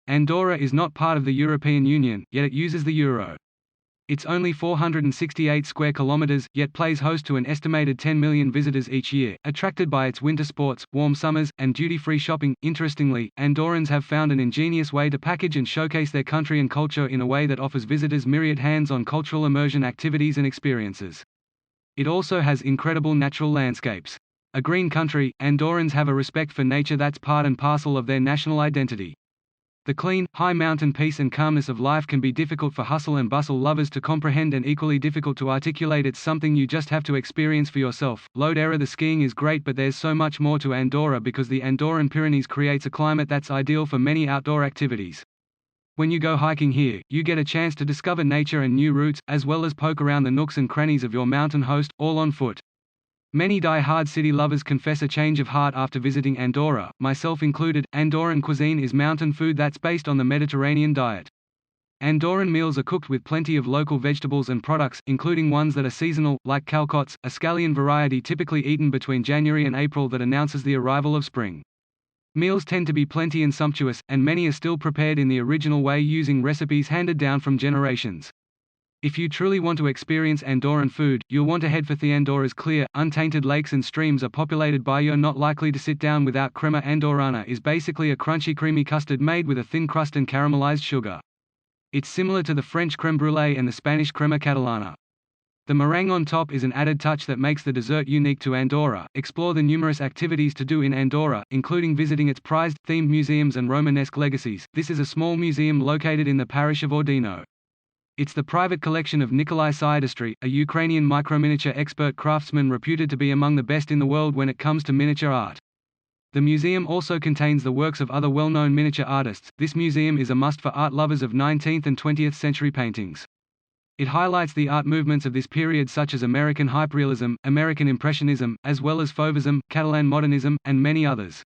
Andorra is not part of the European Union, yet it uses the euro. It's only 468 square kilometers, yet plays host to an estimated 10 million visitors each year, attracted by its winter sports, warm summers, and duty-free shopping. Interestingly, Andorrans have found an ingenious way to package and showcase their country and culture in a way that offers visitors myriad hands-on cultural immersion activities and experiences. It also has incredible natural landscapes. A green country, Andorrans have a respect for nature that's part and parcel of their national identity. The clean, high mountain peace and calmness of life can be difficult for hustle and bustle lovers to comprehend and equally difficult to articulate. It's something you just have to experience for yourself. Load error. The skiing is great, but there's so much more to Andorra because the Andorran Pyrenees creates a climate that's ideal for many outdoor activities. When you go hiking here, you get a chance to discover nature and new routes, as well as poke around the nooks and crannies of your mountain host, all on foot. Many die-hard city lovers confess a change of heart after visiting Andorra, myself included. Andorran cuisine is mountain food that's based on the Mediterranean diet. Andorran meals are cooked with plenty of local vegetables and products, including ones that are seasonal, like calcots, a scallion variety typically eaten between January and April that announces the arrival of spring. Meals tend to be plenty and sumptuous, and many are still prepared in the original way using recipes handed down from generations. If you truly want to experience Andorran food, you'll want to head for the Andorra's clear, untainted lakes and streams are populated by. You're not likely to sit down without crema andorrana. Is basically a crunchy creamy custard made with a thin crust and caramelized sugar. It's similar to the French crème brûlée and the Spanish crema catalana. The meringue on top is an added touch that makes the dessert unique to Andorra. Explore the numerous activities to do in Andorra, including visiting its prized, themed museums and Romanesque legacies. This is a small museum located in the parish of Ordino. It's the private collection of Nicolae Siadistri, a Ukrainian microminiature expert craftsman reputed to be among the best in the world when it comes to miniature art. The museum also contains the works of other well-known miniature artists. This museum is a must for art lovers of 19th and 20th century paintings. It highlights the art movements of this period such as American Hyperrealism, American Impressionism, as well as Fauvism, Catalan Modernism, and many others.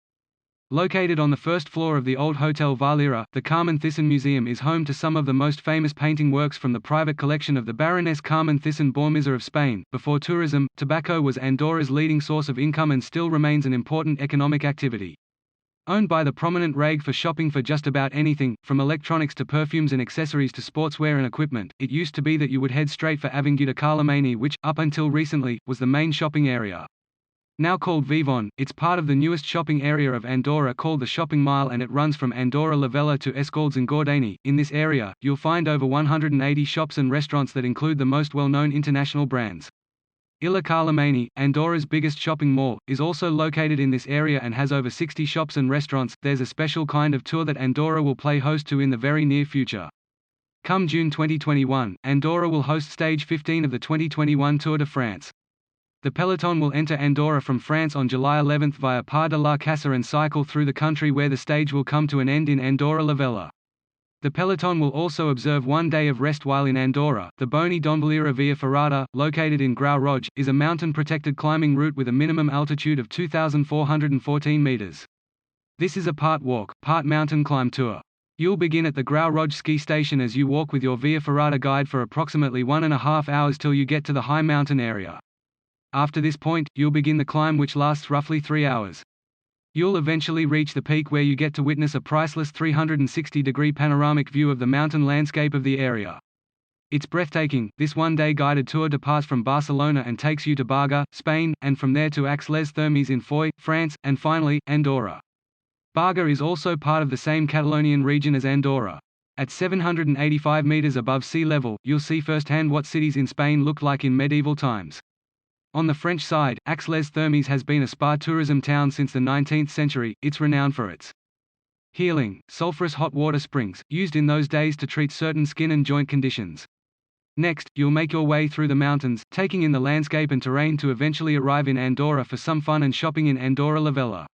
Located on the first floor of the old Hotel Valira, the Carmen Thyssen Museum is home to some of the most famous painting works from the private collection of the Baroness Carmen Thyssen-Bormesser of Spain. Before tourism, tobacco was Andorra's leading source of income and still remains an important economic activity. Owned by the prominent Reg for shopping for just about anything, from electronics to perfumes and accessories to sportswear and equipment, it used to be that you would head straight for Avinguda de Carlemany, which, up until recently, was the main shopping area. Now called Vivon, it's part of the newest shopping area of Andorra called the Shopping Mile, and it runs from Andorra la Vella to Escaldes and Gordany. In this area, you'll find over 180 shops and restaurants that include the most well-known international brands. Illa Carlemany, Andorra's biggest shopping mall, is also located in this area and has over 60 shops and restaurants. There's a special kind of tour that Andorra will play host to in the very near future. Come June 2021, Andorra will host stage 15 of the 2021 Tour de France. The peloton will enter Andorra from France on July 11 via Par de la Casa and cycle through the country where the stage will come to an end in Andorra la Vella. The peloton will also observe 1 day of rest while in Andorra. The Boni d'Ombalira Via Ferrata, located in Grau Roig, is a mountain-protected climbing route with a minimum altitude of 2,414 meters. This is a part walk, part mountain climb tour. You'll begin at the Grau Roig ski station as you walk with your Via Ferrata guide for approximately 1.5 hours till you get to the high mountain area. After this point, you'll begin the climb, which lasts roughly 3 hours. You'll eventually reach the peak where you get to witness a priceless 360-degree panoramic view of the mountain landscape of the area. It's breathtaking. This one-day guided tour departs from Barcelona and takes you to Barga, Spain, and from there to Aix-les-Thermes in Foix, France, and finally, Andorra. Barga is also part of the same Catalonian region as Andorra. At 785 meters above sea level, you'll see firsthand what cities in Spain looked like in medieval times. On the French side, Aix-les-Thermes has been a spa tourism town since the 19th century. It's renowned for its healing, sulfurous hot water springs, used in those days to treat certain skin and joint conditions. Next, you'll make your way through the mountains, taking in the landscape and terrain to eventually arrive in Andorra for some fun and shopping in Andorra la Vella.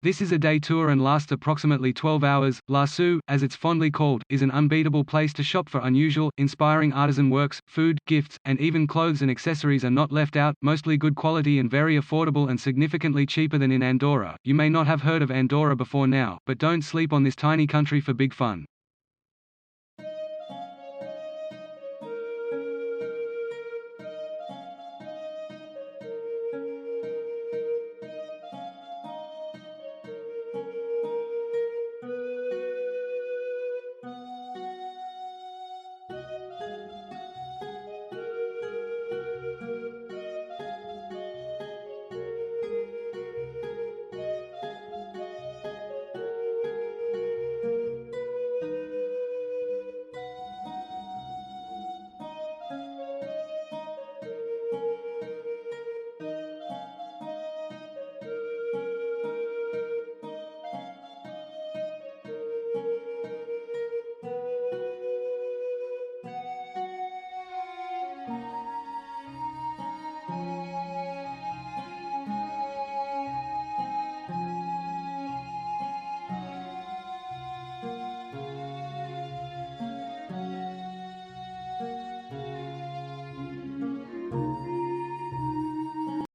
This is a day tour and lasts approximately 12 hours. La Sou, as it's fondly called, is an unbeatable place to shop for unusual, inspiring artisan works, food, gifts, and even clothes and accessories are not left out, mostly good quality and very affordable and significantly cheaper than in Andorra. You may not have heard of Andorra before now, but don't sleep on this tiny country for big fun.